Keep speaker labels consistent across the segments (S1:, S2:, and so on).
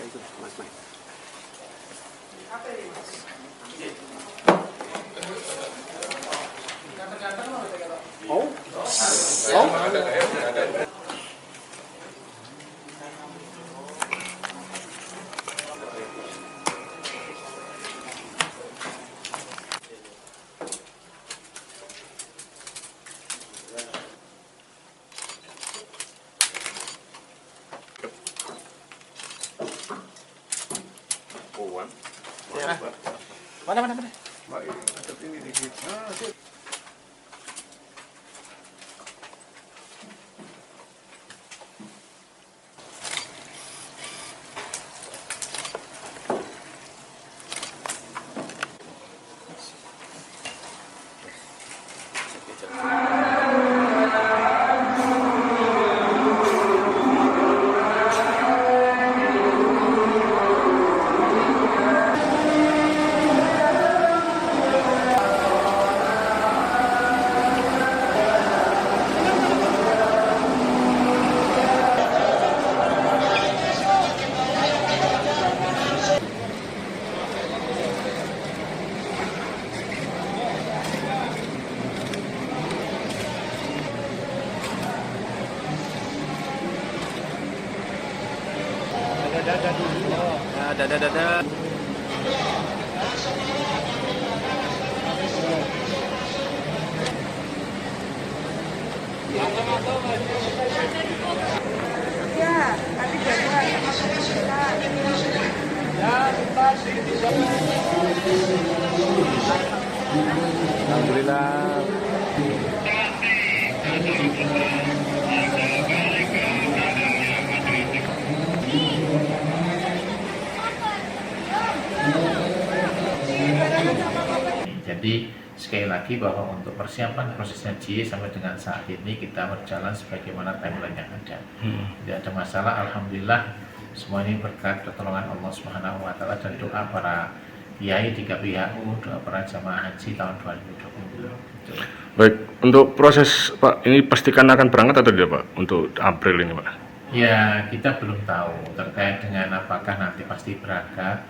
S1: Mas Mike.
S2: Apa ini Mas?
S1: Oh?
S2: Mana? Dada.
S3: Ya, nanti jagoan
S1: Alhamdulillah.
S4: Jadi sekali lagi bahwa untuk persiapan proses haji sampai dengan saat ini kita berjalan sebagaimana timeline yang ada. Tidak ada masalah, alhamdulillah semua ini berkat pertolongan Allah Subhanahu wa taala dan doa para kiai di KPHU, doa para jamaah haji tahun 2020.
S5: Baik, untuk proses Pak ini pastikan akan berangkat atau tidak Pak untuk April ini Pak?
S4: Ya, kita belum tahu terkait dengan apakah nanti pasti berangkat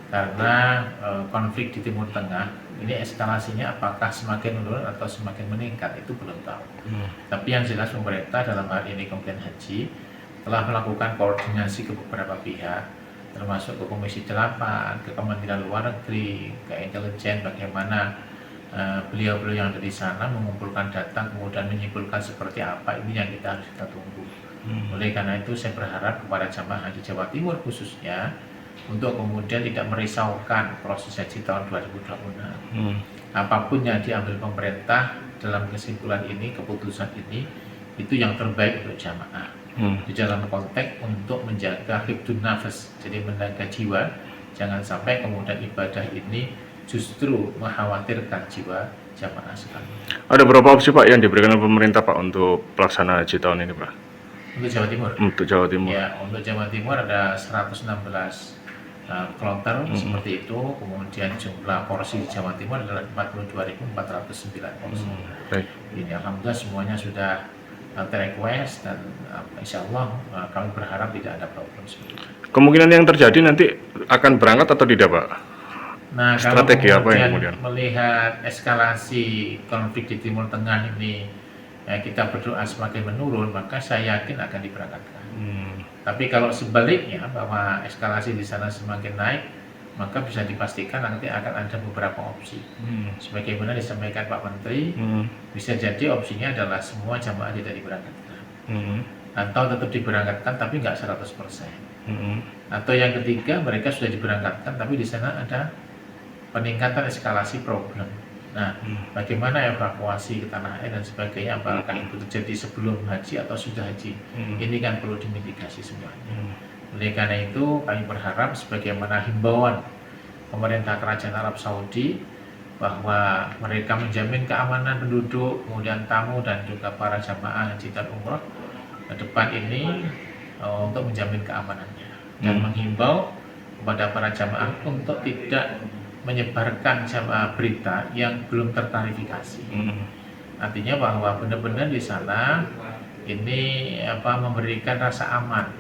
S4: karena konflik di Timur Tengah ini eskalasinya apakah semakin menurun atau semakin meningkat itu belum tahu. Tapi yang jelas pemerintah dalam hal ini Kementerian Haji telah melakukan koordinasi ke beberapa pihak, termasuk ke Komisi 8, ke Kementerian Luar Negeri, ke intelijen, bagaimana beliau-beliau yang ada di sana mengumpulkan data kemudian menyimpulkan seperti apa, ini yang kita harus tunggu. Oleh karena itu saya berharap kepada jamaah haji Jawa Timur khususnya untuk kemudian tidak merisaukan proses haji tahun 2026. Apapun yang diambil pemerintah dalam kesimpulan ini, keputusan ini, itu yang terbaik untuk jamaah. Di dalam konteks untuk menjaga hifdzun nafas, jadi menjaga jiwa, jangan sampai kemudian ibadah ini justru mengkhawatirkan jiwa jamaah sekalian.
S5: Ada berapa opsi Pak yang diberikan oleh pemerintah Pak untuk pelaksanaan haji tahun ini Pak?
S4: Untuk Jawa Timur?
S5: Untuk Jawa Timur.
S4: Ya, untuk Jawa Timur ada 116 kloter seperti itu, kemudian jumlah porsi di Jawa Timur adalah 42.409 porsi.
S5: Baik.
S4: Ini alhamdulillah semuanya sudah ter-request dan insya Allah kami berharap tidak ada problem seperti itu.
S5: Kemungkinan yang terjadi nanti akan berangkat atau tidak Pak?
S4: Nah,
S5: strategi
S4: kalau
S5: apa yang kemudian
S4: melihat eskalasi konflik di Timur Tengah ini kita berdoa semakin menurun, maka saya yakin akan diberangkatkan. Tapi kalau sebaliknya bahwa eskalasi di sana semakin naik, maka bisa dipastikan nanti akan ada beberapa opsi. Sebagaimana disampaikan Pak Menteri, bisa jadi opsinya adalah semua jamaah tidak diberangkatkan. Atau tetap diberangkatkan tapi nggak 100%. Atau yang ketiga, mereka sudah diberangkatkan tapi di sana ada peningkatan eskalasi problem. Nah, bagaimana evakuasi ke tanah air dan sebagainya, apakah itu terjadi sebelum haji atau sudah haji? Ini kan perlu dimitigasi semuanya. Oleh karena itu, kami berharap sebagaimana himbauan pemerintah Kerajaan Arab Saudi bahwa mereka menjamin keamanan penduduk, kemudian tamu dan juga para jamaah haji dan umroh ke depan ini untuk menjamin keamanannya dan menghimbau kepada para jamaah untuk tidak menyebarkan berita yang belum terklarifikasi. Artinya bahwa benar-benar di sana ini memberikan rasa aman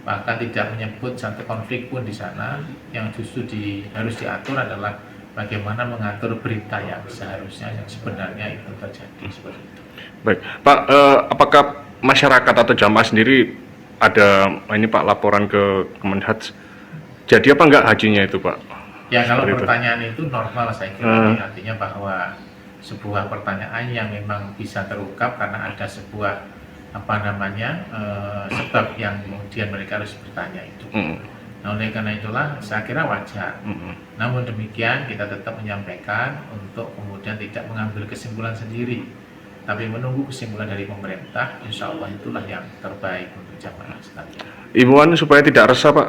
S4: bahkan tidak menyebut satu konflik pun di sana. Yang justru harus diatur adalah bagaimana mengatur berita yang seharusnya, yang sebenarnya itu terjadi seperti itu.
S5: Baik, Pak, apakah masyarakat atau jamaah sendiri ada ini Pak laporan ke Kemenhaj? Jadi apa enggak hajinya itu Pak?
S4: Ya kalau
S5: Seperti itu.
S4: pertanyaan itu normal saya kira, artinya bahwa sebuah pertanyaan yang memang bisa terungkap karena ada sebuah sebab yang kemudian mereka harus bertanya itu. Nah, oleh karena itulah saya kira wajar. Namun demikian kita tetap menyampaikan untuk kemudian tidak mengambil kesimpulan sendiri, tapi menunggu kesimpulan dari pemerintah. Insya Allah itulah yang terbaik untuk jamaah sekalian.
S5: Imbauan supaya tidak resah Pak.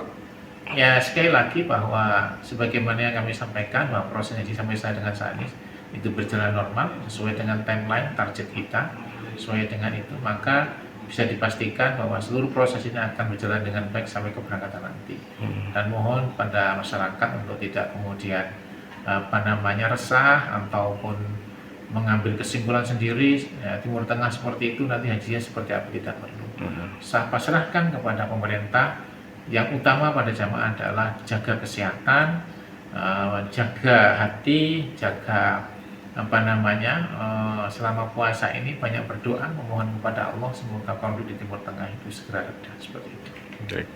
S4: Ya sekali lagi bahwa sebagaimana yang kami sampaikan bahwa proses yang disampaikan dengan saat ini itu berjalan normal sesuai dengan timeline target kita, sesuai dengan itu maka bisa dipastikan bahwa seluruh proses ini akan berjalan dengan baik sampai keberangkatan nanti. Dan mohon pada masyarakat untuk tidak kemudian resah ataupun mengambil kesimpulan sendiri, ya, Timur Tengah seperti itu nanti hajinya seperti apa, tidak perlu. Pasrahkan kepada pemerintah. Yang utama pada jamaah adalah jaga kesehatan, jaga hati, jaga selama puasa ini banyak berdoa, memohon kepada Allah semoga konflik di Timur Tengah itu segera reda seperti itu.
S5: Baik.